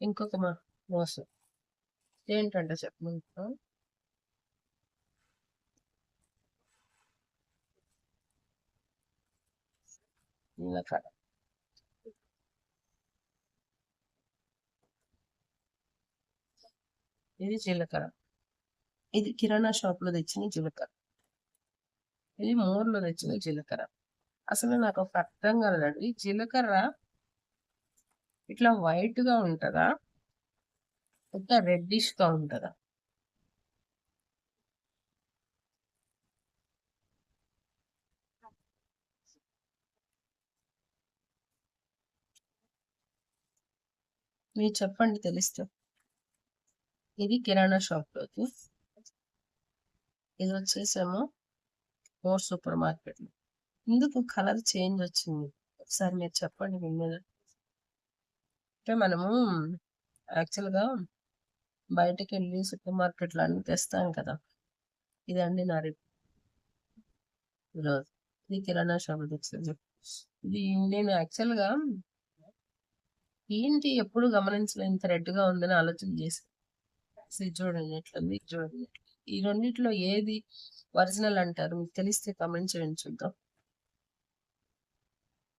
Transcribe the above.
ఇంకొక మోసం ఏంటంటే చెప్పమంటావా? జీలకర్ర. ఇది జీలకర్ర. ఇది కిరాణా షాప్ లో తెచ్చిన జీలకర్ర. ఇది మోర్లో తెచ్చిన జీలకర్ర. అసలు నాకు ఒక అర్థం కాలేదండి, జీలకర్ర ఇట్లా వైట్ గా ఉంటదా, ఇట్లా రెడ్డిష్ గా ఉంటదా? మీరు చెప్పండి తెలిస్తే. ఇది కిరాణా షాప్ లోకి, ఇది వచ్చేసేమో మోర్ సూపర్ మార్కెట్ లో. ఎందుకు కలర్ చేంజ్ వచ్చింది ఒకసారి మీరు చెప్పండి విన్నది. అంటే మనము యాక్చువల్గా బయటకు వెళ్ళి సూపర్ మార్కెట్లో అన్ని తెస్తాం కదా. ఇదండి నా ఈరోజు ఇది కిరాణా షాప్ తెచ్చింది. ఇది నేను యాక్చువల్గా ఏంటి ఎప్పుడు గమనించలేదు, ఇంత రెడ్ గా ఉందని ఆలోచన చేసి, ఇది చూడండి ఎట్లుంది, ఇది చూడండి. ఈ రెండిట్లో ఏది ఒరిజినల్ అంటారు? మీకు తెలిస్తే కామెంట్ చేయండి చూద్దాం.